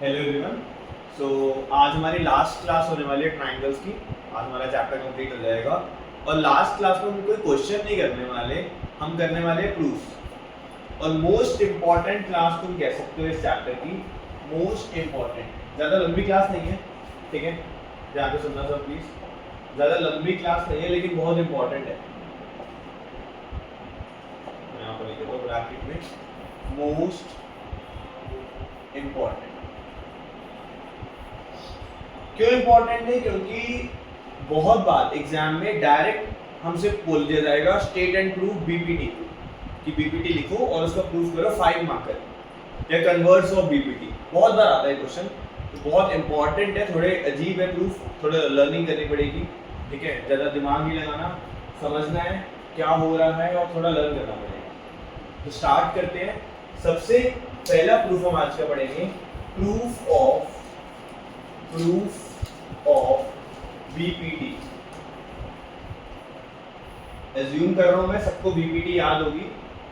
Hello everyone. सो आज हमारी last class होने वाली है ट्राइंगल्स की। आज हमारा चैप्टर कंप्लीट हो जाएगा और लास्ट क्लास में हम कोई क्वेश्चन नहीं करने वाले, हम करने वाले हैं प्रूफ। और मोस्ट इम्पॉर्टेंट क्लास तुम कह सकते हो इस चैप्टर की, मोस्ट इम्पॉर्टेंट। ज़्यादा लंबी क्लास नहीं है, ठीक है, ध्यान से सुनना सब प्लीज। ज़्यादा लंबी क्लास नहीं है लेकिन बहुत इम्पॉर्टेंट है। मैं यहाँ पर लिख देता हूँ ब्रैकेट में मोस्ट इम्पॉर्टेंट। क्यों इम्पोर्टेंट है? क्योंकि बहुत बार एग्जाम में डायरेक्ट हमसे बोल दिया जाएगा स्टेट एंड प्रूफ बीपीटी कि बीपीटी लिखो और उसका प्रूफ करो 5 मार्कर या कन्वर्स ऑफ बीपीटी। बहुत बार आता है क्वेश्चन, तो बहुत इंपॉर्टेंट है। थोड़े अजीब है प्रूफ, थोड़ा लर्निंग करनी पड़ेगी, ठीक है। ज़्यादा दिमाग नहीं लगाना, समझना है क्या हो रहा है और थोड़ा लर्न करना पड़ेगा। तो स्टार्ट करते हैं। सबसे पहला प्रूफ हम आज का पढ़ेंगे, प्रूफ ऑफ बीपीटी। एज्यूम कर रहा हूं मैं सबको बीपीटी याद होगी।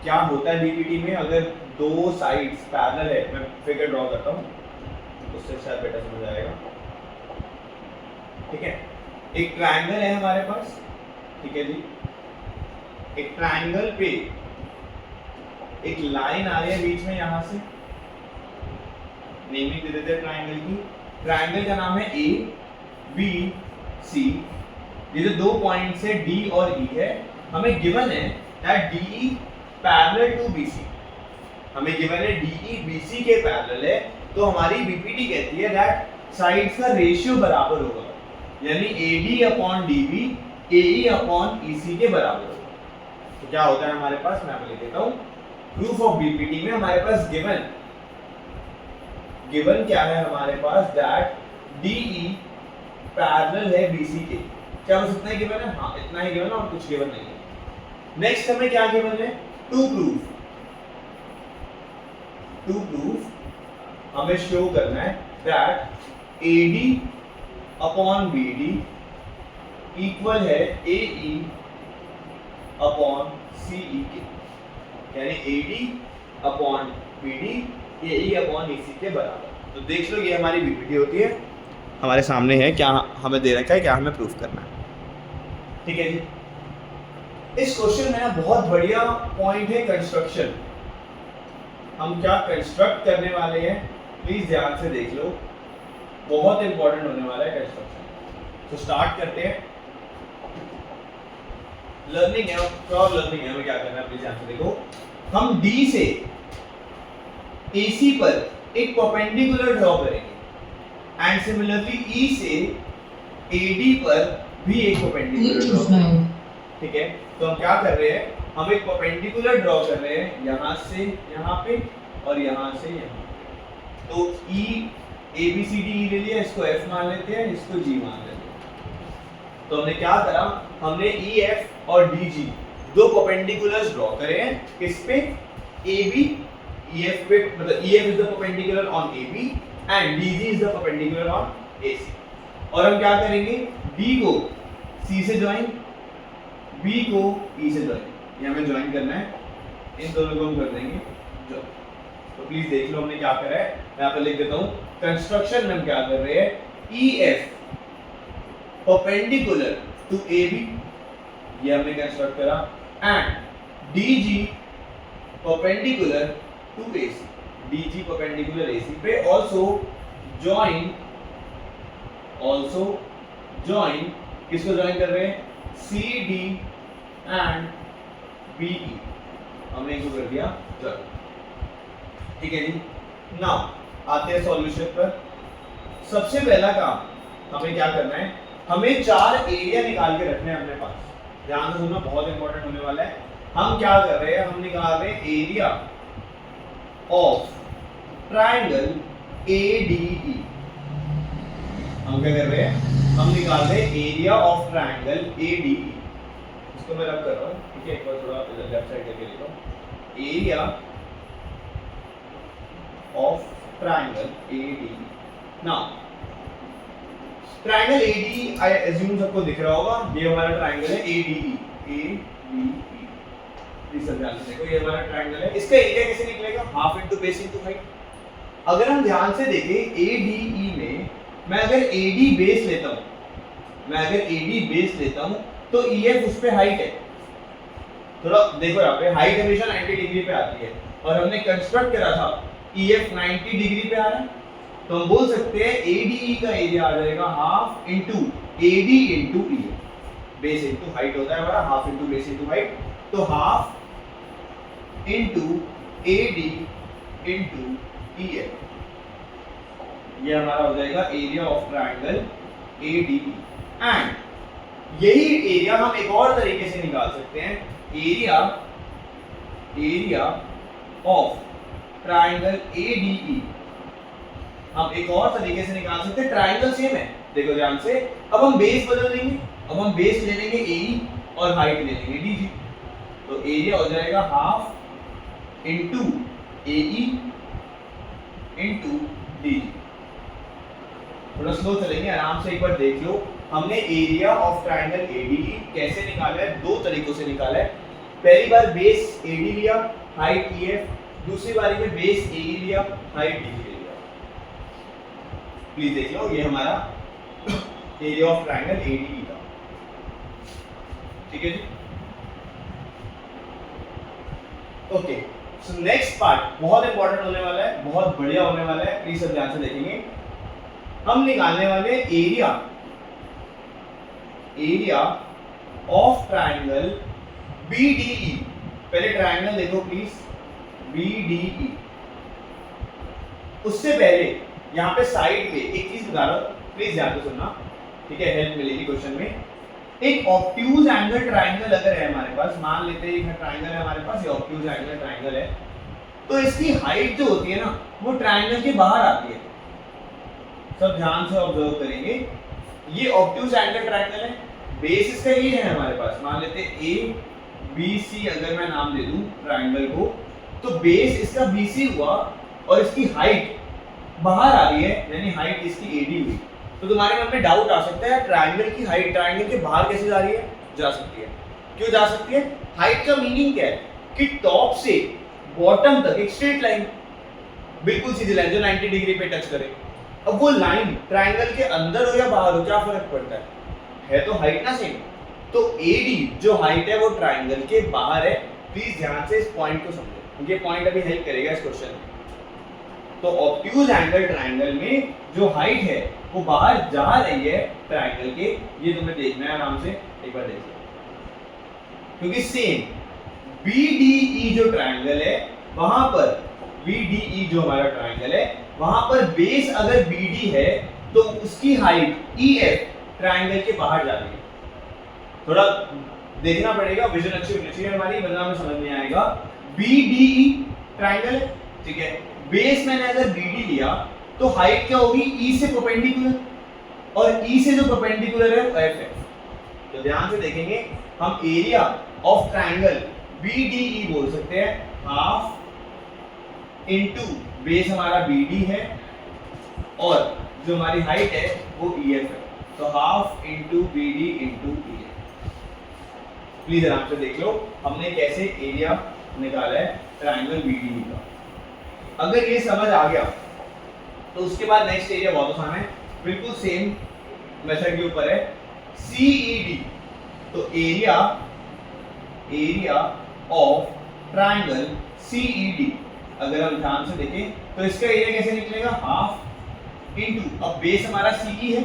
क्या होता है बीपीटी में? अगर दो साइड्स पैरेलल है, मैं फिगर ड्रॉ करता हूं उससे शायद बेटर समझ आएगा, ठीक है। एक ट्रायंगल है हमारे पास, ठीक है जी। एक ट्रायंगल पे एक लाइन आ रही है बीच में, यहां से नेमिंग दे देते हैं ट्रायंगल की। ट्रायंगल का नाम है ए बी सी। ये जो दो पॉइंट्स है डी और ई है, हमें गिवन है that D parallel to BC. हमें गिवन है डी बीसी के पैरेलल है, तो हमारी बीपीटी कहती है दैट साइड्स का रेशियो बराबर होगा, यानी एडी अपॉन डीबी एई अपॉन ईसी के बराबर होगा। तो क्या होता है हमारे पास, मैं आपको लिख देता हूं। प्रूफ ऑफ बीपीटी में हमारे पास गिवन क्या है हमारे पास, दैट DE पैरेलल है BC के। क्या बस इतना ही गिवन है? हाँ, इतना ही गिवन है और कुछ गिवन नहीं है। नेक्स्ट हमें क्या गिवन है? टू प्रूफ हमें शो करना है that AD upon BD equal है AE अपॉन CE के, यानी AD upon BD AE upon EC के बराबर। तो देख लो, ये हमारी बीपीटी होती है, हमारे सामने है क्या हमें दे रखा है, क्या हमें प्रूफ करना है, ठीक है जी। इस क्वेश्चन में ना बहुत बढ़िया पॉइंट है कंस्ट्रक्शन। हम क्या कंस्ट्रक्ट करने वाले हैं, प्लीज ध्यान से देख लो, बहुत इंपॉर्टेंट होने वाला है कंस्ट्रक्शन। तो स्टार्ट करते हैं। लर्निंग है, प्योर लर्निंग है। हमें क्या करना है, प्लीज ध्यान से देखो। हम डी से AC पर एक परपेंडिकुलर ड्रॉ करेंगे एंड सिमिलरली E से AD पर भी एक परपेंडिकुलर ड्रॉ करेंगे, ठीक है। तो हम क्या कर रहे हैं, हम एक परपेंडिकुलर ड्रॉ कर रहे हैं यहां से यहां पे और यहां से यहां पे। तो E ABCD ले लिया, इसको F मान लेते हैं, इसको G मान लेते हैं। तो हमने क्या करा, हमने EF और DG दो परपेंडिकुलर्स ड्रॉ करे हैं। किस पे? AB EF पे, मतलब EF is the perpendicular on AB and DG is the perpendicular on AC। और हम क्या करेंगे, D को C से ज्वाइन, B को E से ज्वाइन, ये हमें ज्वाइन करना है। इन दोनों को हम कर देंगे ज्वाइन। तो प्लीज देख लो हमने क्या करा है, मैं यहाँ पे लिख देता हूँ। कंस्ट्रक्शन में हम क्या कर रहे हैं, EF परपेंडिकुलर टू AB, ये हमने कंस्ट्रक्ट करा, and DG perpendicular to AC, DG perpendicular AC पे। ऑल्सो ज्वाइन किसको ज्वाइन कर रहे हैं, CD एंड BE, हमने इनको कर दिया ज्वाइन, ठीक है जी। नाउ आते हैं सॉल्यूशन पर। सबसे पहला काम हमें क्या करना है, हमें 4 एरिया निकाल के रखने हैं अपने पास। ध्यान से सुनना, बहुत इंपॉर्टेंट होने वाला है। हम क्या कर रहे हैं, हम निकाल रहे हैं एरिया ऑफ ट्रायंगल ADE। हम क्या कर रहे हैं, हम निकाल रहे हैं एरिया ऑफ ट्रायंगल ADE। इसको मैं रब कर रहा हूँ, ठीक है, एक बार थोड़ा लेफ्ट साइड करके लिखो। Area of triangle ADE। Now triangle ADE I assume सबको दिख रहा होगा, ये हमारा ट्रायंगल है ADE। प्लीज ध्यान से देखो, ये हमारा ट्रायंगल है। इसका एरिया कैसे निकलेगा, half into base into height. अगर हम ध्यान से देखें एडीई में मैं अगर एडी बेस लेता हूं, तो ईएफ उस पे हाइट है। थोड़ा देखो यहाँ पे हाइट हमेशा 90 डिग्री पे आती है और हमने कंस्ट्रक्ट करा था ईएफ 90 डिग्री पे आ रहा है, तो हम बोल सकते हैं एडीई का एरिया आ जाएगा half into AD into EF. Base into height होता है हमारा, half into base into height, तो half into AD into EF, ये हमारा हो जाएगा area of triangle ADE. And यही एरिया हम एक और तरीके से निकाल सकते हैं, एरिया ऑफ ट्रायंगल एडीई हम एक और तरीके से निकाल सकते हैं। ट्रायंगल सेम है, देखो ध्यान से। अब हम बेस बदल देंगे, अब हम बेस ले लेंगे एई और हाइट ले लेंगे डीजी, तो एरिया हो जाएगा हाफ इंटू एई इंटू डीजी। थोड़ा स्लो चलेंगे, आराम से एक बार देख लो। हमने एरिया ऑफ ट्रायंगल एडीई कैसे निकाला है, दो तरीकों से निकाला है। पहली बार बेस एडी लिया, हाइट ईएफ, दूसरी बारी में बेस एई लिया, हाइट डीजी लिया। प्लीज देख लो, ये हमारा एरिया ऑफ ट्रायंगल एडीई था, ठीक है जी। ओके, सो नेक्स्ट पार्ट बहुत इंपॉर्टेंट होने वाला है, बहुत बढ़िया होने वाला है, प्लीज सब ध्यान से देखेंगे। हम निकालने वाले एरिया ऑफ ट्रायंगल बीडीई। पहले ट्रायंगल देखो प्लीज, बीडीई। उससे पहले यहाँ पे साइड पे एक चीज बता रहा हूं, प्लीज ध्यान से सुनना, ठीक है, हेल्प मिलेगी क्वेश्चन में। एक ऑब्ट्यूज एंगल ट्रायंगल अगर है हमारे पास, मान लेते हैं एक ट्रायंगल है हमारे पास, ये ऑब्ट्यूज एंगल ट्रायंगल है, तो इसकी हाइट जो होती है ना वो ट्रायंगल के बाहर आती है। सब ध्यान से ऑब्जर्व करेंगे, ये ऑब्ट्यूज एंगल ट्रायंगल है, बेस इसका ये है हमारे पास, मान लेते हैं ए बी सी अगर मैं नाम दे दूं ट्रायंगल को, तो बेस इसका बीसी हुआ और इसकी हाइट बाहर आ रही है, यानी हाइट इसकी एडी हुई। तो तुम्हारे मन में डाउट आ सकता है ट्रायंगल की हाइट ट्रायंगल के बाहर कैसे जा रही है? जा सकती है। क्यों जा सकती है? हाइट का मीनिंग क्या है कि टॉप से बॉटम तक एक स्ट्रेट लाइन, बिल्कुल सीधी लाइन जो 90 डिग्री पे टच करे। अब वो लाइन ट्रायंगल के अंदर हो या बाहर हो, क्या फर्क पड़ता है तो हाइट ना सेम। तो एडी जो हाइट है वो ट्रायंगल के बाहर है। प्लीज ध्यान से इस पॉइंट को समझो, क्योंकि ये पॉइंट अभी हेल्प करेगा इस क्वेश्चन में। तो ऑब्ट्यूज एंगल ट्रायंगल में जो हाइट है वो बाहर जा रही है ट्रायंगल के, ये तुम्हें देखना है, आराम से एक बार देखो। क्योंकि सेम BDE जो ट्रायंगल है वहां पर, BDE जो हमारा ट्रायंगल है वहां पर बेस अगर BD है तो उसकी हाइट EF ट्रायंगल के बाहर जा रही है। थोड़ा देखना पड़ेगा, विजन अच्छी होनी चाहिए हमारी, वरना में समझ नहीं आएगा। BDE ट्रायंगल है, ठीक है, बेस मैंने अगर BD लिया तो हाइट क्या होगी? E से परपेंडिकुलर, और E से जो परपेंडिकुलर है वो F है। तो ध्यान से देखेंगे, हम एरिया ऑफ ट्रायंगल BDE बोल सकते हैं हाफ इनटू बेस हमारा BD है और जो हमारी हाइट है वो EF है, तो half into BD into EF। Please आराम से देख लो हमने कैसे एरिया निकाला है ट्रायंगल BDE का। अगर ये समझ आ गया तो उसके बाद नेक्स्ट एरिया बहुत आसान है, बिल्कुल सेम मेथड के ऊपर है, CED। तो एरिया ऑफ ट्रायंगल CED अगर हम ध्यान से देखें तो इसका एरिया कैसे निकलेगा? हाफ इनटू, अब बेस हमारा CE है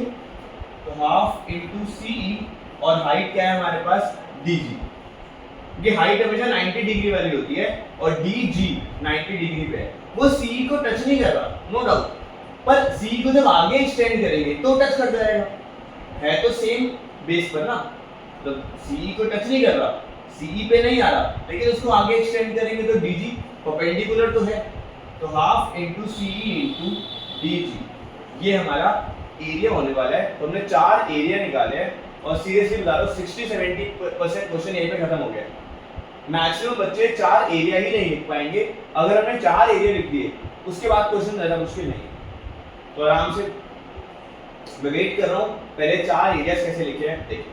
तो हाफ इनटू CE और हाइट क्या है हमारे पास? DG। ये हाइट हमेशा 90 डिग्री वाली होती है और DG 90 डिग्री पे है, वो CE को टच नहीं कर रहा, नो डाउट, पर CE को जब आगे एक्सटेंड करेंगे तो टच कर जाएगा, है तो सेम बेस पर ना, तो CE को टच नहीं कर रहा, CE पे नहीं आ रहा, लेकिन उसको आगे एक्सटेंड करेंगे तो DG परपेंडिकुलर तो है, तो half into CE into DG, ये हमारा एरिया होने वाला है। तो हमने 4 एरिया निकाले हैं और सीरियसली बता रहा हूं 60-70% क्वेश्चन यहीं पे खत्म हो गया। मैक्सिमम बच्चे 4 एरिया ही नहीं लिख पाएंगे। अगर हमने 4 एरिया लिख दिए उसके बाद क्वेश्चन ज्यादा मुश्किल नहीं है। तो आराम से मैं वेट कर रहा हूं, पहले 4 एरियाज कैसे लिखे हैं देखिए।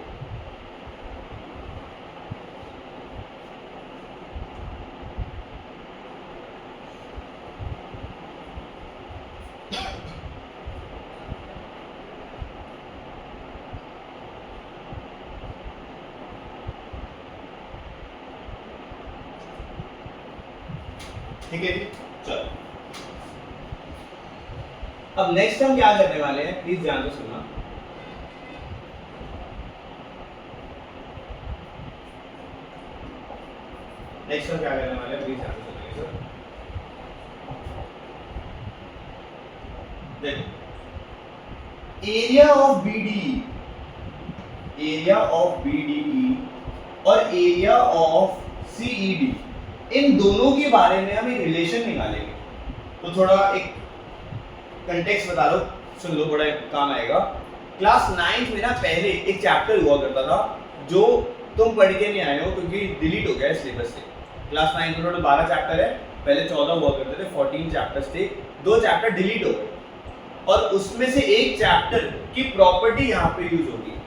ठीक है जी, चलो अब नेक्स्ट हम क्या करने वाले हैं, प्लीज ध्यान से सुनना। नेक्स्ट हम क्या करने वाले हैं, प्लीज ध्यान से सुनिए सर। देखो area of BDE, area of BDE और एरिया ऑफ सीईडी, इन दोनों के बारे में हम एक रिलेशन निकालेंगे। तो थोड़ा एक कंटेक्स्ट बता दो, सुन लो, बड़ा काम आएगा। क्लास 9th में ना पहले एक चैप्टर हुआ करता था जो तुम पढ़ के नहीं आए हो क्योंकि डिलीट हो गया सिलेबस से। क्लास 9th में टोटल 12 चैप्टर है, पहले 14 हुआ करते थे, 14 चैप्टर्स थे, 2 चैप्टर डिलीट हो गए और उसमें से एक चैप्टर की प्रॉपर्टी यहाँ पे यूज होगी।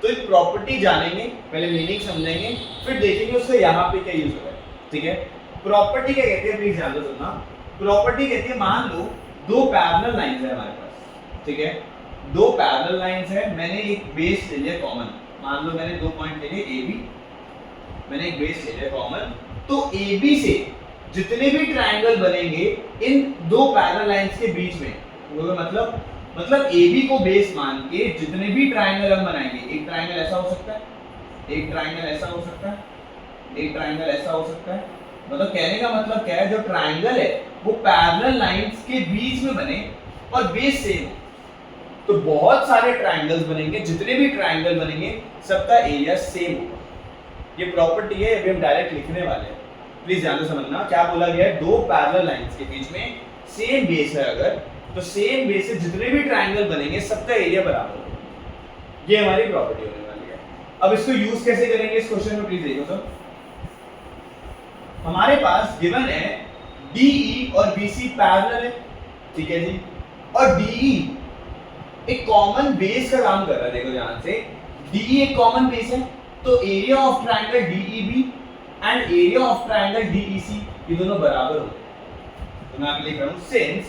तो एक प्रॉपर्टी जानेंगे, पहले मीनिंग समझेंगे, फिर देखेंगे उसका यहाँ पे क्या यूज हो रहा है। ठीक है, प्रॉपर्टी क्या कहते हैं, प्लीज ध्यान से सुनना। प्रॉपर्टी कहती है, मान लो दो पैरेलल लाइंस है हमारे पास, ठीक है, दो पैरेलल लाइंस है, मैंने एक बेस ले लिया कॉमन, मान लो मैंने 2 पॉइंट ले लिए ए बी, मैंने एक बेस ले लिया कॉमन, तो ए बी से जितने भी ट्रायंगल बनेंगे इन दो पैरेलल लाइंस के बीच में, वो मतलब ए बी को बेस मान के जितने भी ट्रायंगल हम बनाएंगे, एक ट्रायंगल ऐसा हो सकता है, एक ट्रायंगल ऐसा हो सकता है, एक ट्रायंगल ऐसा हो सकता है, मतलब कहने का मतलब क्या है, जो ट्रायंगल है वो पैरेलल लाइंस के बीच में बने और बेस सेम हो, तो बहुत सारे ट्रायंगल्स बनेंगे, जितने भी ट्रायंगल बनेंगे सबका एरिया सेम होगा। ये प्रॉपर्टी है, अभी हम डायरेक्ट लिखने वाले हैं, प्लीज ध्यान से समझना। क्या बोला गया है, दो पैरेलल लाइंस के बीच में सेम बेस है अगर, तो सेम बेस से जितने भी ट्रायंगल बनेंगे सबका एरिया बराबर होगा। ये हमारी प्रॉपर्टी होने वाली है। अब इसको यूज कैसे करेंगे इस क्वेश्चन में, प्लीज देखो सर। हमारे पास गिवन है DE और BC पैरेलल है, ठीक है जी, और DE एक कॉमन बेस का काम कर रहा है। देखो ध्यान से, DE एक कॉमन बेस है, तो area of triangle DEB and area of triangle DEC ये दोनों बराबर होते हैं। तो मैं आप लिख रहा हूं, since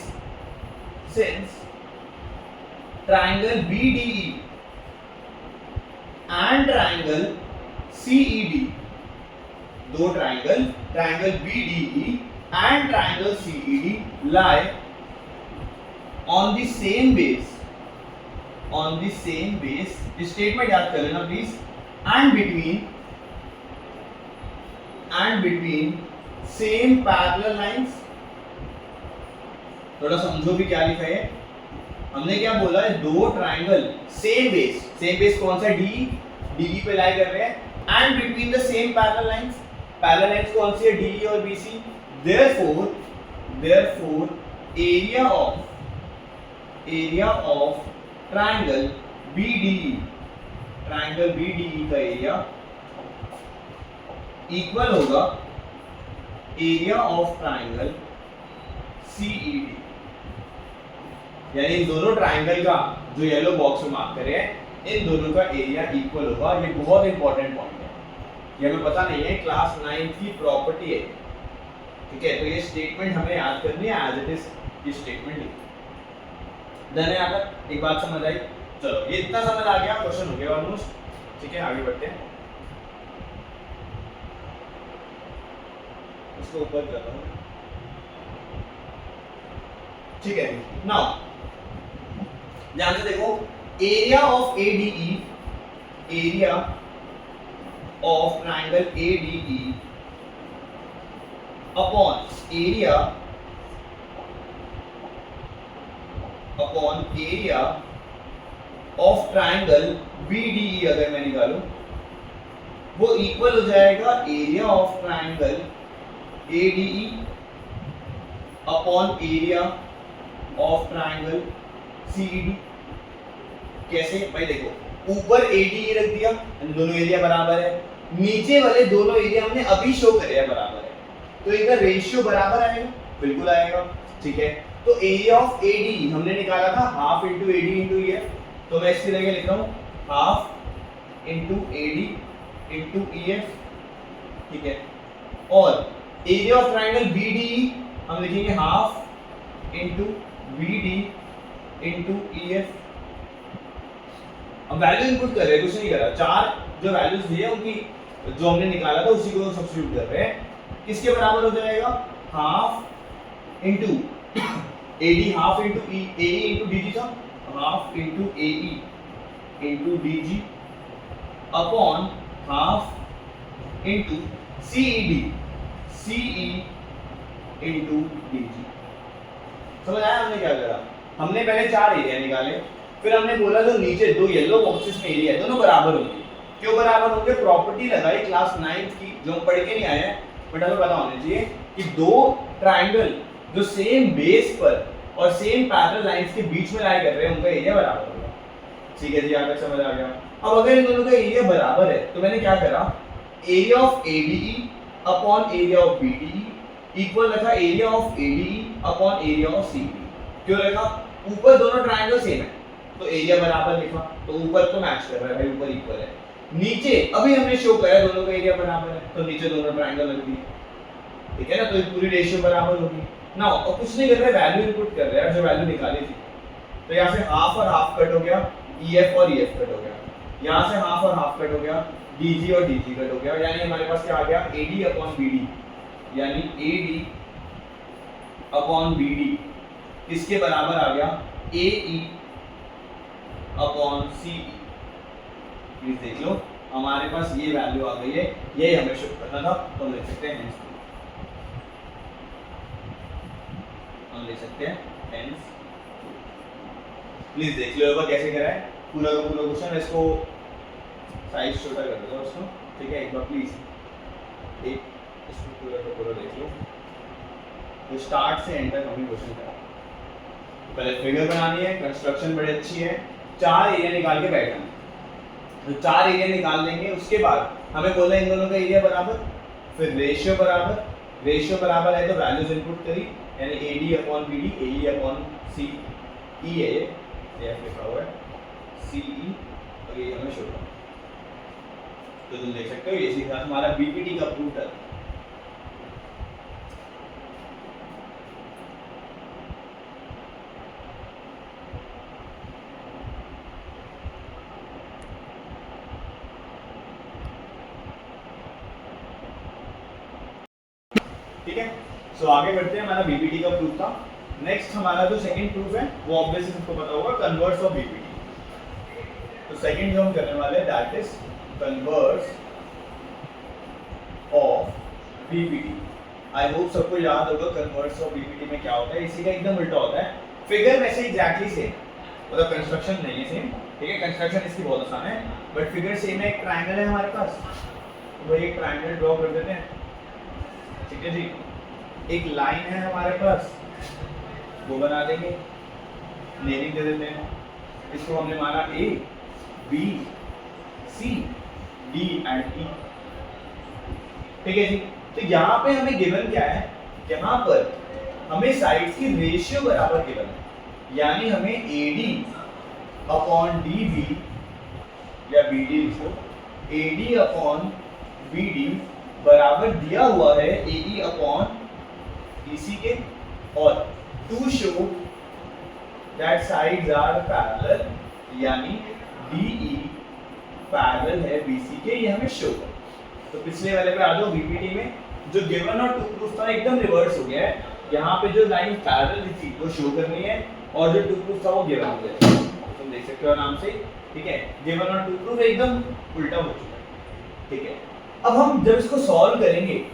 triangle BDE and triangle CED, दो triangle BDE and triangle CED lie on the same base, statement याद कर लेना please, and between same parallel lines। थोड़ा समझो भी क्या लिखा है, हमने क्या बोला है, दो ट्रायंगल सेम बेस कौन सा, DE पे लाई कर रहे हैं, and between the same parallel lines कौन सी है, DE और BC। therefore area of triangle BDE का एरिया इक्वल होगा एरिया ऑफ ट्रायंगल CED, यानी इन दोनों ट्रायंगल का जो येलो बॉक्स में मार्क करे हैं, इन दोनों का एरिया इक्वल होगा। ये बहुत इंपॉर्टेंट पॉइंट है, ये हमें पता नहीं है, क्लास 9th की प्रॉपर्टी है, ठीक है। तो ये स्टेटमेंट हमें याद करनी है, एज इट इज ये स्टेटमेंट लिखो। देन यहाँ तक एक बात समझ आई, चलो ये इतना समझ आ गया, क्वेश्चन हो गया ऑलमोस्ट, ठीक है, आगे बढ़ते हैं। इसको ऊपर करता हूँ, ठीक है। नाउ ध्यान से देखो, area of ADE, area of triangle ADE upon area of triangle BDE अगर मैं निकालूं, वो इक्वल हो जाएगा area of triangle ADE upon area of triangle CED। कैसे भाई, देखो ऊपर ADE रख दिया, दोनों एरिया बराबर है, नीचे वाले दोनों एरिया हमने अभी शो करे बराबर है, तो इनका रेशियो बराबर आएगा, बिल्कुल आएगा, ठीक है। तो एरिया ऑफ ADE हमने निकाला था half into AD into EF, तो मैं इसकी जगह लिख रहा हूँ half into AD into EF, ठीक है। और एरिया ऑफ ट्रायंगल BDE हम लिखेंगे half into BD into EF। हम वैल्यू इनपुट कर रहे हैं, कुछ नहीं कर रहा, चार जो वैल्यूज दिए उनकी जो हमने निकाला था उसी को सब्स्टिट्यूट कर रहे हैं। किसके बराबर हो जाएगा, half into AD half into AE into DG था, half into AE into DG upon half into CE into DG। समझ आया हमने क्या करा? हमने पहले 4 एरिया निकाले, फिर हमने बोला जो नीचे 2 येलो बॉक्सेस में एरिया है दोनों बराबर होंगे। क्यों बराबर होंगे? प्रॉपर्टी लगाई क्लास 9th की जो हम पढ़ के नहीं आए हैं, बट हमें पता होना चाहिए कि दो ट्रायंगल जो सेम बेस पर और सेम पैरेलल लाइंस के बीच में लाई कर रहे हैं उनका एरिया बराबर होगा। ठीक है जी, यहाँ तक समझ आ गया। अब अगर इन दोनों का एरिया बराबर है तो मैंने क्या करा, area of ADE upon area of BDE equal रखा area of ADE upon area of CDE। क्यों रखा? ऊपर दोनों ट्रायंगल सेम है तो एरिया बराबर लिखा, तो ऊपर तो मैच कर रहा है भाई, ऊपर इक्वल है। नीचे अभी हमने शो करा दोनों का एरिया बराबर है तो नीचे दोनों ट्रायंगल रख दिए, ठीक है ना, तो ये पूरी रेशियो बराबर होगी ना। और कुछ नहीं कर रहे, वैल्यू इनपुट कर रहे हैं जो वैल्यू निकाली थी। तो यहाँ से हाफ और हाफ कट हो गया, EF और EF कट हो गया, यहाँ से हाफ और हाफ कट हो गया, DG और DG कट हो गया, यानी हमारे पास क्या आ गया, AD अपॉन BD, यानी AD अपॉन BD किसके बराबर आ गया, AE अपॉन CE। प्लीज देख लो हमारे पास ये वैल्यू आ गई है, ये हमें शो करना था, तो हम लिख सकते हैं हम लिख सकते हैं hence। प्लीज देख लो कैसे करा है पूरा का पूरा क्वेश्चन। इसको साइज छोटा कर दो उसको, ठीक है, एक बार प्लीज एक इसको पूरा का पूरा देख लो, तो स्टार्ट से एंड तक हमें क्वेश्चन करा। पहले फिगर बनानी है, कंस्ट्रक्शन बड़ी अच्छी है, 4 एरिया निकाल के बैठना, तो 4 एरिया निकाल लेंगे, उसके बाद हमें बोलना है इन दोनों का एरिया बराबर, फिर रेशियो बराबर, रेशियो बराबर है तो वैल्यूज इनपुट करी, यानी AD upon BD, AE upon CE है, ये लिखा हुआ है CE और ये हमें शो करना। तो तुम देख सकते हो ये सीखा हमारा BPT का प्रूफ है। ठीक है, सो आगे बढ़ते हैं। हमारा BPT का प्रूफ था। नेक्स्ट हमारा जो सेकंड प्रूफ है वो ऑब्वियसली सबको पता होगा, कन्वर्स ऑफ BPT। तो सेकंड जो हम करने वाले हैं that is converse of BPT। I hope सबको याद होगा कन्वर्स ऑफ BPT में क्या होता है, इसी का एकदम उल्टा होता है। फिगर वैसे एग्जैक्टली सेम, मतलब कंस्ट्रक्शन नहीं है सेम, ठीक है, कंस्ट्रक्शन इसकी बहुत आसान है, बट फिगर सेम है। एक ट्रायंगल है हमारे पास, तो वही एक ट्रायंगल ड्रॉ कर देते हैं, ठीक है जी। एक लाइन है हमारे पास, वो बना देंगे, नेमिंग दे देते हैं, इसको हमने माना A, B, C, D and E, ठीक है जी। तो यहाँ पे हमें गिवन क्या है, यहाँ पर हमें साइड्स की रेशियो बराबर गिवन है, यानी हमें AD अपॉन DB या BD लिखो, AD अपॉन BD बराबर दिया हुआ है AE अपॉन BC के, और to show that sides are parallel, यानी DE पैरेलल है BC के, ये हमें शो कर। तो पिछले वाले पे आ जाओ, BPT में जो गिवन और टू प्रूफ था एकदम रिवर्स हो गया है, यहाँ पे जो लाइन पैरेलल थी वो शो करनी है और जो टू प्रूफ था वो गिवन हो गया, तुम देख सकते हो नाम से, ठीक है। गिवन और टू प्रूफ एकदम उल्टा हो चुका है, ठीक है। अब हम जब इसको सॉल्व करेंगे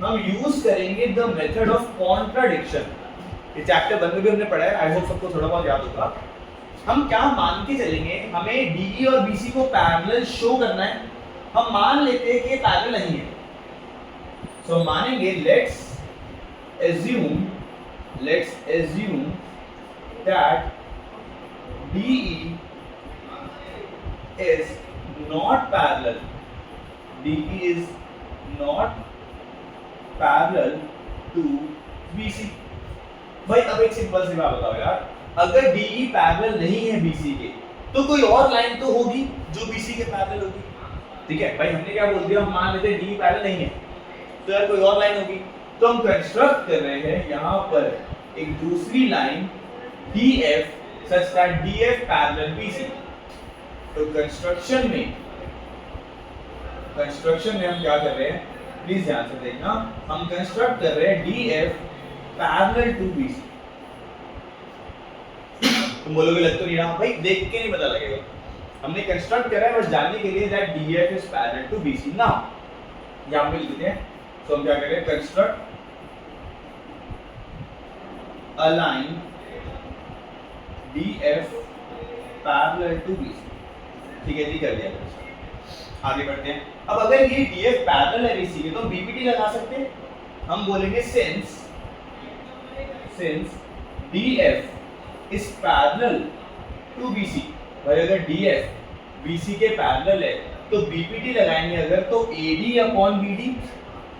हम यूज करेंगे द मेथड ऑफ कॉन्ट्राडिक्शन। ये चैप्टर 1 में भी हमने पढ़ा है, आई होप सबको थोड़ा बहुत याद होगा। हम क्या मान के चलेंगे, हमें DE और BC को पैरेलल शो करना है, हम मान लेते हैं कि पैरेलल नहीं है, सो मानेंगे let's assume that DE is not parallel, DE is not parallel to BC। भाई अब एक सिंपल सी बात बताओ यार, अगर DE पैरेलल नहीं है BC के तो कोई और लाइन तो होगी जो BC के पैरेलल होगी, ठीक है भाई। हमने क्या बोल दिया, हम मान लेते हैं DE पैरेलल नहीं है तो यार कोई और लाइन होगी, तो हम कंस्ट्रक्ट कर रहे हैं यहाँ पर एक दूसरी line DF such that DF parallel BC। तो कंस्ट्रक्शन में हम क्या कर रहे हैं, प्लीज ध्यान से देखना, हम कंस्ट्रक्ट कर रहे हैं DF पैरेलल टू बीसी। तुम बोलोगे लग तो नहीं रहा भाई, देख के नहीं पता लगेगा, हमने कंस्ट्रक्ट करा है बस जानने के लिए that DF is parallel to BC. ना यहां पे लिखते हैं, तो हम क्या करें, construct a line DF parallel to BC। ठीक है जी, कर दिया। आगे बढ़ते हैं। अब अगर ये DF पैरेलल है BC के तो BPT लगा सकते हैं। हम बोलेंगे since DF is parallel to BC। भाई अगर DF BC के पैरेलल है तो BPT लगाएंगे अगर, तो AD upon BD,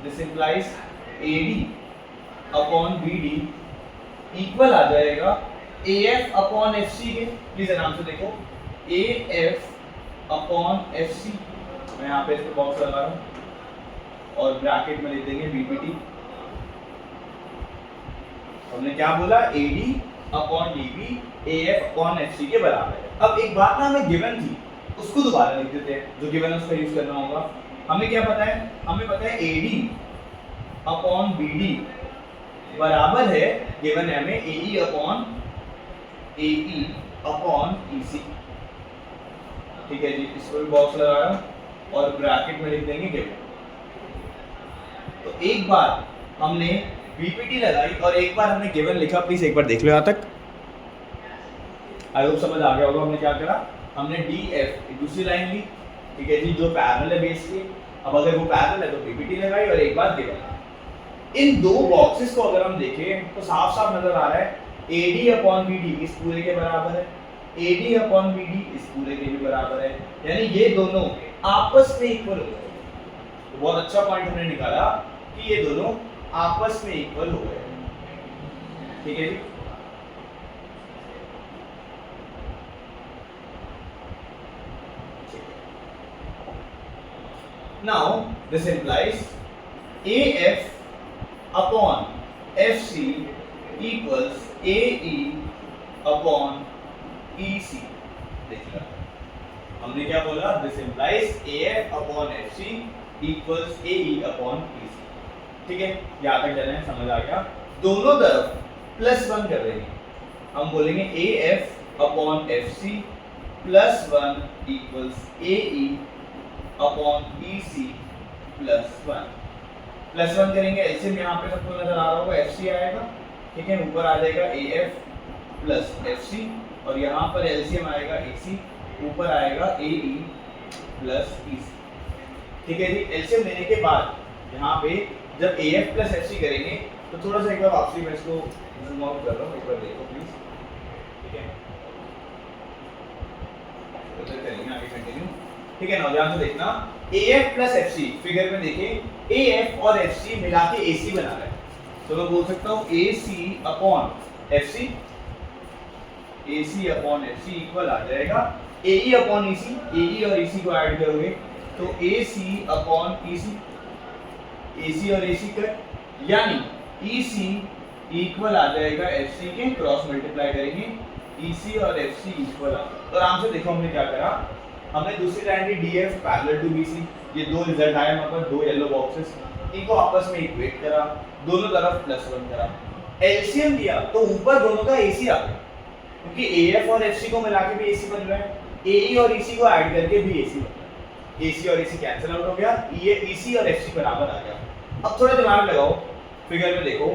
this implies AD upon BD equal आ जाएगा AF अपॉन FC के। प्लीज आराम से देखो, AF अपॉन FC, मैं यहाँ पे इसको बॉक्स लगा रहा हूँ और ब्रैकेट में लिख देंगे BPT। हमने क्या बोला, AD upon DB AF upon FC के बराबर है। अब एक बात ना हमें गिवन थी, उसको दोबारा लिख देते हैं, जो गिवन है उसका यूज करना होगा। हमें क्या पता है, हमें पता है AD अपॉन BD बराबर है, गिवन है हमें, AE अपॉन EC। ठीक है जी, इसको भी बॉक्स लगा रहा हूं और ब्रैकेट में लिख देंगे गिवन। तो एक बार हमने बीपीटी लगाई और एक बार हमने गिवन लिखा, प्लीज एक बार देख लो यहां तक, आई होप समझ आ गया होगा। हमने क्या करा, हमने DF दूसरी लाइन ली, ठीक है जी, जो पैरेलल है बेस के। अब अगर वो पैरेलल है तो बीपीटी लगाई और एक बार गिवन। इन दो बॉक्सेस को अगर हम देखें तो साफ साफ नजर आ रहा है AD अपॉन BD इस पूरे के बराबर है, AD अपॉन BD इस पूरे के भी बराबर है, यानी ये दोनों आपस में इक्वल हो गए। तो बहुत अच्छा पॉइंट हमने निकाला कि ये दोनों आपस में इक्वल हो गए। ठीक है जी, now this implies AF upon FC equals AE upon EC। देखिए हमने क्या बोला, this implies AF upon FC equals AE upon EC। ठीक है, यहाँ तक चले, समझ आ गया। दोनों तरफ +1 कर रहे हैं, हम बोलेंगे AF upon FC +1 equals AE upon EC +1। +1 करेंगे, एलसीएम यहाँ पे सबको नजर आ रहा होगा, FC आएगा, ठीक है, ऊपर आ जाएगा AF प्लस FC और यहाँ पर एलसीएम आएगा AC, ऊपर आएगा AE प्लस EC। ठीक है जी, एलसीएम लेने के बाद यहाँ पे जब AF प्लस FC करेंगे तो थोड़ा सा एक बार वापसी में इसको जूम आउट कर रहा हूँ, एक बार देखो प्लीज। ठीक है, तो चलिए आगे कंटिन्यू। ठीक है ना, ध्यान से देखना, AF प्लस FC फिगर में देखें, AF और FC मिला के AC बना रहा है, तो मैं बोल सकता हूँ AC upon FC, AC upon FC equal आ जाएगा AE अपॉन EC। AE और EC को ऐड करोगे तो AC अपॉन EC, AC और AC कर, यानी EC इक्वल आ जाएगा FC के, क्रॉस मल्टीप्लाई करेंगे, EC और FC इक्वल आ। तो आराम से देखो हमने क्या करा, हमने दूसरी लाइन ली DF पैरेलल टू BC, ये दो रिजल्ट आए हमारे पास, दो येलो बॉक्सेस, इनको आपस में इक्वेट करा, दोनों तरफ +1 करा, एलसीएम लिया तो ऊपर दोनों का AC आ गया, क्योंकि AF और FC को मिला के भी AC बन रहा है, AE और EC को ऐड करके भी AC बन रहा है, AC और AC कैंसिल आउट हो गया, ये EC और FC बराबर आ गया। अब थोड़ा दिमाग लगाओ, फिगर में देखो,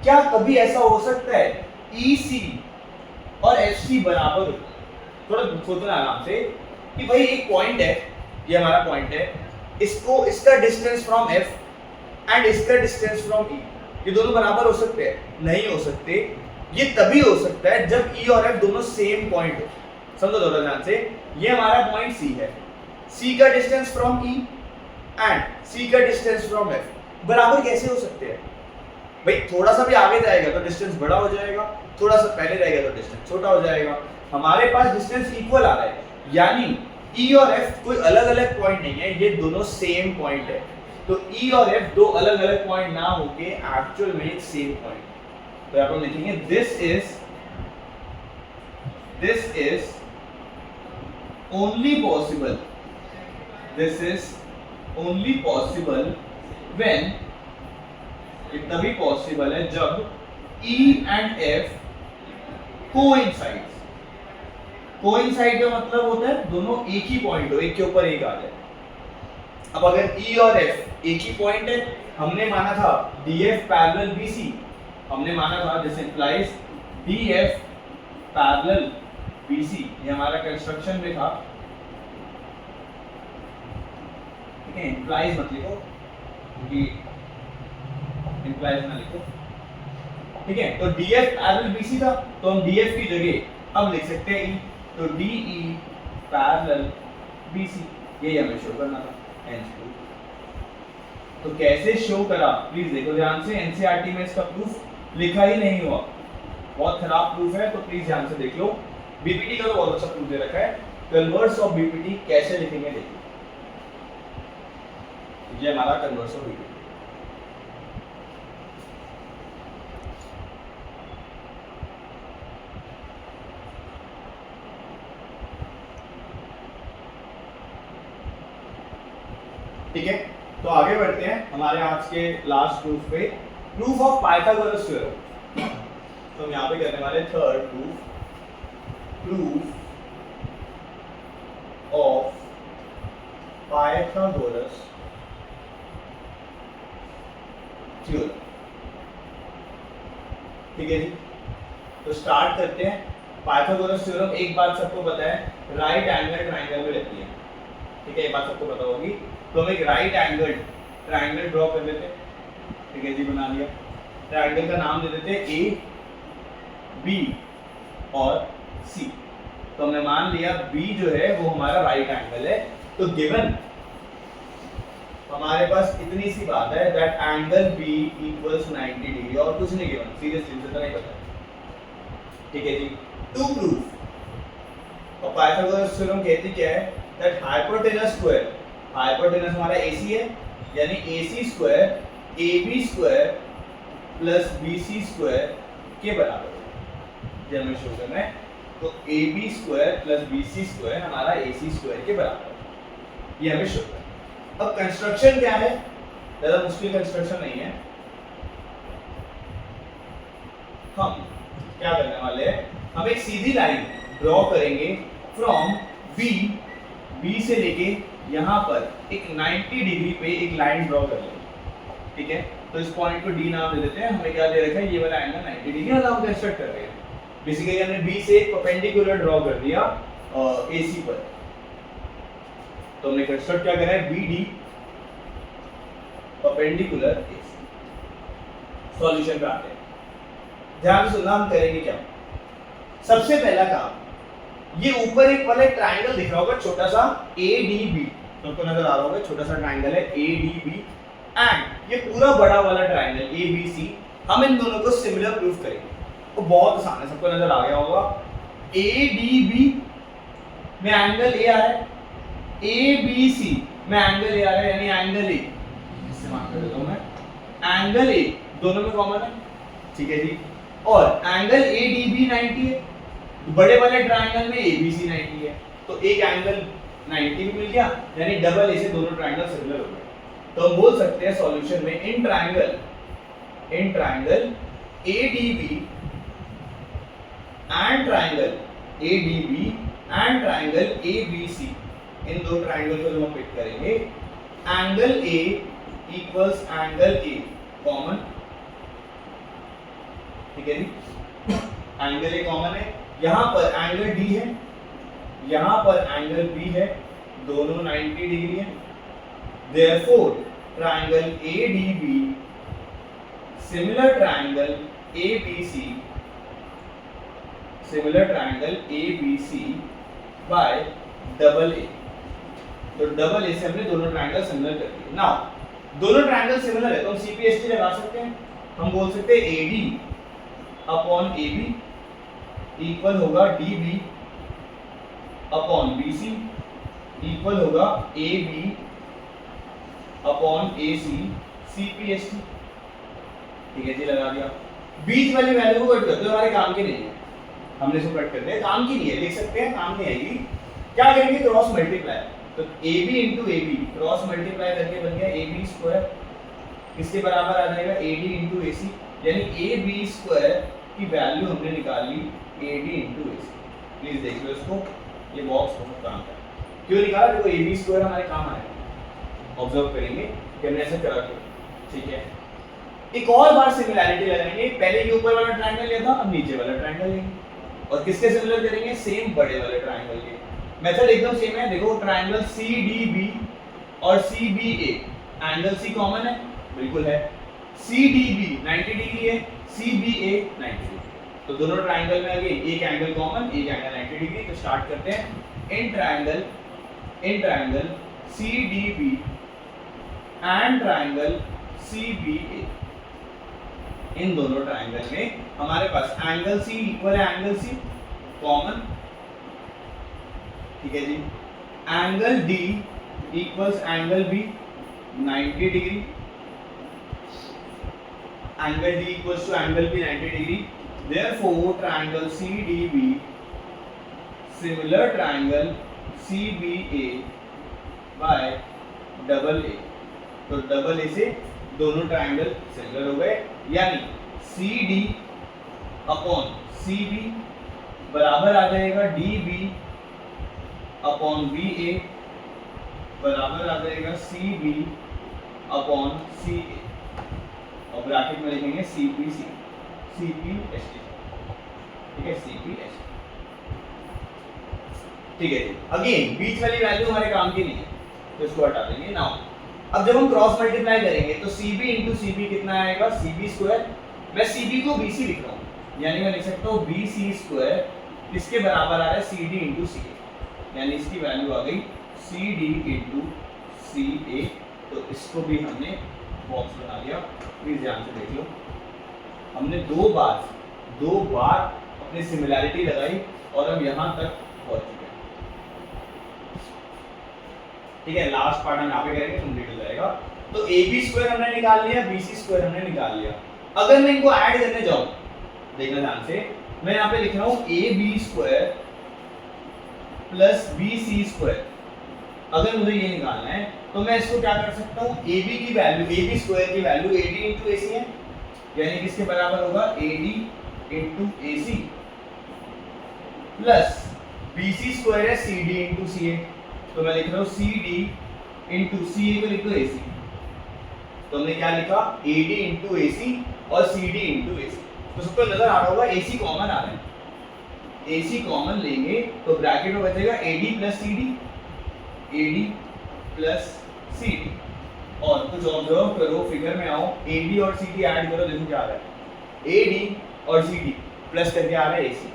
क्या कभी ऐसा हो सकता है EC और FC बराबर हो? थोड़ा सोचना आराम से कि भाई एक पॉइंट है, ये हमारा पॉइंट है, इसको इसका डिस्टेंस फ्रॉम F एंड इसका डिस्टेंस फ्रॉम E, ये दोनों बराबर हो सकते हैं? नहीं हो सकते। ये तभी हो सकता है जब E और F दोनों सेम पॉइंट हो। समझो थोड़ा ध्यान से, ये हमारा पॉइंट C है, C का distance from E and C का डिस्टेंस फ्रॉम F बराबर कैसे हो सकते हैं? भाई थोड़ा सा भी आगे जाएगा तो डिस्टेंस बड़ा हो जाएगा, थोड़ा सा पहले रहेगा तो डिस्टेंस छोटा हो जाएगा। हमारे पास डिस्टेंस इक्वल आ रहा है, यानी E और F कोई अलग अलग पॉइंट नहीं है, ये दोनों सेम पॉइंट है। तो E और F दो अलग अलग पॉइंट ना होके एक्चुअल में एक सेम पॉइंट। तो यहाँ पर लिखेंगे this is only possible, this is only possible when, ये तभी पॉसिबल है जब E and F coincide. Coincide का मतलब होता है दोनों एक ही पॉइंट हो, एक के ऊपर एक आ जाए। अब अगर E और F एक ही पॉइंट है, हमने माना था DF पैरेलल BC, हमने माना था this implies DF parallel BC, ये हमारा कंस्ट्रक्शन में था, ठीक है। इंप्लाइज मत लिखो क्योंकि इंप्लाइज ना लिखो, ठीक है। तो DF पैरेलल BC था, तो हम DF की जगह अब लिख सकते हैं E, तो DE पैरेलल BC, ये हमें शो करना था। तो कैसे शो करा प्लीज देखो ध्यान से, एनसीईआरटी में इसका प्रूफ लिखा ही नहीं हुआ, बहुत खराब प्रूफ है, तो प्लीज ध्यान से देख लो। बीपीटी का तो बहुत अच्छा प्रूफ दे रखा है, कन्वर्स ऑफ बीपीटी कैसे लिखेंगे देखिए, ये हमारा कन्वर्स ऑफ बीपीटी। ठीक है, तो आगे बढ़ते हैं हमारे आज के लास्ट प्रूफ पे, प्रूफ ऑफ पाइथागोरस थ्योरम। तो हम यहाँ पे करने वाले third proof of Pythagoras theorem. ठीक है जी, तो स्टार्ट करते हैं। पाइथागोरस थ्योरम, एक बात सबको पता है, राइट एंगल ट्राइंगल में रहती है, ठीक है, ये बात सबको पता होगी। तो हम एक राइट एंगल ट्राइंगल ड्रॉ कर लेते हैं, ठीक है जी, बना लिया। ट्राइंगल का नाम दे देते हैं ए, बी और सी। तो हमने मान लिया बी जो है वो हमारा राइट एंगल है, तो गिवन हमारे पास इतनी सी बात है that angle B equals 90 degree, और कुछ नहीं गिवन, सीरियसली मुझे तो नहीं पता, ठीक है जी। टू प्रूफ, और पाइथागोरस थ्योरम कहती क्या है, दैट हाइपोटेनस स्क्वायर, हाइपोटेनस हमारा AC है, यानी AC square AB square plus BC square के बराबर है, ये हमें शो करना है। तो AB square plus BC square हमारा AC स्क्वायर के बराबर है, ये हमें शो करना है। अब कंस्ट्रक्शन क्या है, ज़्यादा मुश्किल कंस्ट्रक्शन नहीं है। हम क्या करने वाले हैं, हम एक सीधी लाइन ड्रॉ करेंगे फ्रॉम B से लेके यहाँ पर एक 90 डिग्री पे एक लाइन ड्रॉ कर लेंगे, ठीक है। तो इस पॉइंट को D नाम दे देते हैं, हमें क्या दे रखा है, ये वाला एंगल 90 डिग्री मतलब हम कंस्ट्रक्ट कर रहे हैं। बेसिकली हमने B से एक परपेंडिकुलर ड्रॉ कर दिया AC पर, तो हमने कंस्ट्रक्ट क्या करा है, BD परपेंडिकुलर AC। सॉल्यूशन पे आते हैं, ध्यान से सुनना, हम करेंगे क्या। सबसे पहला काम, ये ऊपर एक वाला ट्रायंगल दिख रहा होगा छोटा सा ADB, सबको नजर आ रहा होगा, छोटा सा ट्रायंगल है ADB, एंड ये पूरा बड़ा वाला ट्रायंगल ABC, हम इन दोनों को सिमिलर प्रूफ करेंगे। तो बहुत आसान है, सबको नजर आ गया होगा। ADB में एंगल A आ रहा है, ABC में एंगल A आ रहा है, यानी एंगल A, इससे मार्क कर देता हूं मैं, एंगल A दोनों में कॉमन है, ठीक है जी। और एंगल ADB 90 है, बड़े वाले ट्रायंगल में ABC 90 है, तो एक एंगल 90 भी मिल गया, यानी डबल ए से दोनों ट्रायंगल सिमिलर हो गए। तो हम बोल सकते हैं सॉल्यूशन में in triangle ADB and triangle ABC, इन दो ट्रायंगल को जो हम पिक करेंगे, angle A equals angle A common, ठीक है जी, एंगल A कॉमन है। यहाँ पर एंगल D है, यहाँ पर एंगल B है, दोनों 90 डिग्री है। Therefore, triangle ADB similar triangle ABC by double A। तो डबल ए से हमने दोनों ट्रायंगल सिमिलर कर दिए। नाउ दोनों ट्रायंगल सिमिलर है तो हम CPST लगा सकते हैं, हम बोल सकते हैं AD अपॉन AB इक्वल होगा DB अपॉन BC इक्वल होगा AB अपॉन AC CPST, ठीक है जी, लगा दिया। बीच वाली वैल्यू को कट कर दो, हमारे काम की नहीं है, हमने इसको कट कर दिया, काम की नहीं है, लिख सकते हैं, काम नहीं आएगी। क्या करेंगे, क्रॉस मल्टीप्लाई, तो AB into AB cross multiply करके बन गया AB स्क्वायर, किसके बराबर आ जाएगा, AD इंटू AC, यानी ए बी स्क्वायर की वैल्यू हमने निकाली A D into A C. Please देख लो इसको, ये बॉक्स बहुत काम का है। क्यों निकाला? देखो ए बी स्क्वायर हमारे काम आएगा, ऑब्जर्व करेंगे कि हमने ऐसे करा क्यों। ठीक है, एक और बार सिमिलैरिटी लगाएंगे। पहले ये ऊपर वाला ट्रायंगल लिया था, अब नीचे वाला ट्रायंगल लेंगे और किसके सिमिलर करेंगे? सेम बड़े वाले ट्रायंगल के। मेथड एकदम सेम है। देखो ट्रायंगल सी डी बी और सी बी ए, एंगल सी कॉमन है, बिल्कुल है। सी डी बी 90 डिग्री है, सी बी ए 90 डिग्री, तो दोनों ट्रायंगल में अगेन एक एंगल कॉमन, एक एंगल 90 डिग्री। तो स्टार्ट करते हैं। In triangle C D B and triangle C B A, इन दोनों ट्रायंगल में हमारे पास एंगल सी इक्वल है एंगल सी कॉमन, ठीक है जी। Angle D equals angle B 90 degree, angle D equals to angle B 90 degree. Therefore triangle C D B similar triangle C B A by double A. तो double A से दोनों triangle similar हो गए, यानी C D upon C B बराबर आ जाएगा D B upon B A बराबर आ जाएगा सी बी अपॉन सी ए, और ब्रैकेट में लिखेंगे C P C, C P S T, ठीक है, सी पी एस टी। ठीक है, अगेन बीच वाली वैल्यू हमारे काम की नहीं है, तो इसको हटा देंगे। नाउ अब जब हम क्रॉस मल्टीप्लाई करेंगे तो CB इंटू CB कितना आएगा? CB square. मैं CB को BC लिख रहा हूँ, यानी मैं लिख सकता हूँ BC स्क्वायर इसके बराबर आ रहा है CD इंटू CA, यानी इसकी वैल्यू आ गई CD इंटू CA। तो इसको भी हमने बॉक्स बना दिया, प्लीज ध्यान से देख लो। हमने दो बार अपनी सिमिलैरिटी लगाई और हम यहाँ तक पहुँच चुके हैं। ठीक है, लास्ट पार्ट हम यहाँ पे करेंगे, कंप्लीट हो जाएगा। तो ए बी स्क्वायर हमने निकाल लिया, बी सी स्क्वायर हमने निकाल लिया। अगर मैं इनको ऐड करने जाऊं, देखना ध्यान से, मैं यहाँ पे लिख रहा हूँ A B square plus B C square. अगर मुझे ये निकालना है तो मैं इसको क्या कर सकता हूँ? ए बी की वैल्यू, ए बी स्क्वायर की value A D into A C है, यानी किसके बराबर होगा? A D into A C, plus B C square है सी डी इंटू सी ए। तो मैं लिख रहा हूँ सी डी इंटू सी ए को लिख दो ए सी। तो हमने क्या लिखा? ए डी इंटू ए सी और सी डी इंटू ए सी। तो सबको नजर आ रहा होगा ए सी कॉमन आ रहा है, ए सी कॉमन लेंगे तो ब्रैकेट में बचेगा A D plus C D, A D plus C D. और कुछ ऑब्जर्व करो, फिगर में आओ, ए डी और सी डी ऐड करो, देखो क्या आ रहा है। ए डी और सी डी प्लस करके आ रहा है ए सी,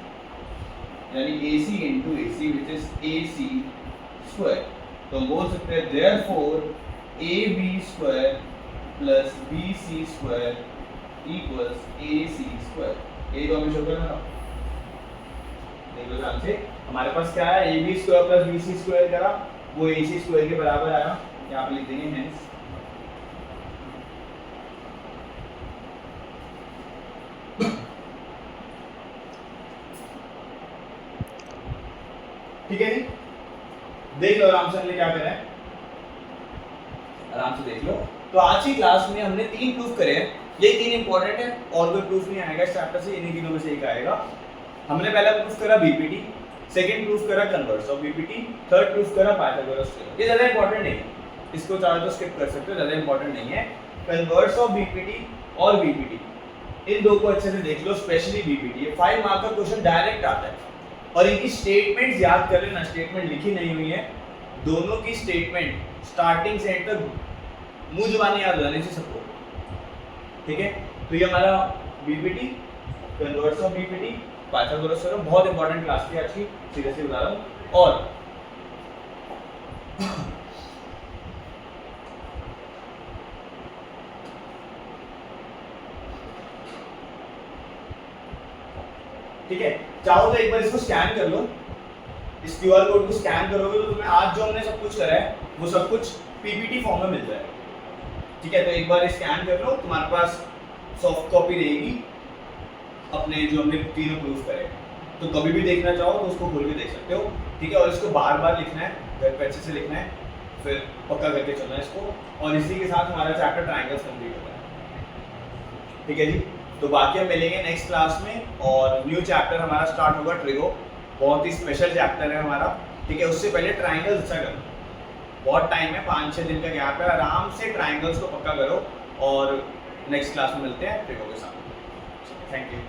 यानी A C into A C which is A C square. तो हम बोल सकते हैं therefore A B square plus B C square equals A C square. ये तो हमें शो करना था, देख लो ध्यान से। हमारे पास क्या है? A B square plus B C square करा, वो ए सी स्क्वायर के बराबर आया, यहाँ पे लिख देंगे हेंस ठीक है जी। देख लो आराम से हमने क्या करा है, आराम से देख लो। तो आज की क्लास में हमने 3 प्रूफ करे हैं, ये 3 इंपॉर्टेंट है और कोई प्रूफ नहीं आएगा इस चैप्टर से, इन्हीं तीनों में से एक आएगा। हमने पहला प्रूफ करा बीपीटी, सेकंड प्रूफ करा converse of BPT, third proof करा पाइथागोरस थ्योरम। ये ज्यादा इंपॉर्टेंट नहीं है, इसको चाहे तो स्किप कर सकते हो, ज्यादा इंपॉर्टेंट नहीं है। कन्वर्स ऑफ बीपीटी और बीपीटी, इन दो को अच्छे से देख लो, स्पेशली बीपीटी। ये 5 मार्क का क्वेश्चन डायरेक्ट आता है और इनकी स्टेटमेंट्स याद कर लेना, स्टेटमेंट लिखी नहीं हुई है, दोनों की स्टेटमेंट स्टार्टिंग से एंड तक मुंह जुबानी याद हो जानी चाहिए सबको, ठीक है। तो ये हमारा BPT, converse of BPT, Pythagoras theorem, बहुत इंपॉर्टेंट क्लास थी आज की, सीरियसली बता रहा हूँ। और ठीक है, चाहो तो एक बार इसको स्कैन कर लो, इस क्यूआर कोड को स्कैन करोगे तो तुम्हें आज जो हमने सब कुछ करा है वो सब कुछ पीपीटी फॉर्म में मिल जाएगा, ठीक है। तो एक बार स्कैन कर लो, तुम्हारे पास सॉफ्ट कॉपी रहेगी अपने जो हमने तीनों प्रूफ करे। तो कभी भी देखना चाहो तो उसको खोल के देख सकते हो, ठीक है। और इसको बार बार लिखना है, घर पे अच्छे से लिखना है, फिर पक्का करके चलना है इसको। और इसी के साथ हमारा चैप्टर ट्रायंगल्स कंप्लीट होता है, ठीक है जी। तो बाकी हम मिलेंगे नेक्स्ट क्लास में, और न्यू चैप्टर हमारा स्टार्ट होगा ट्रिगो, बहुत ही स्पेशल चैप्टर है हमारा, ठीक है। उससे पहले ट्राइंगल्स अच्छा करो, बहुत टाइम है, 5-6 दिन का गैप है, आराम से ट्राइंगल्स को पक्का करो, और नेक्स्ट क्लास में मिलते हैं ट्रिगो के साथ। Thank you.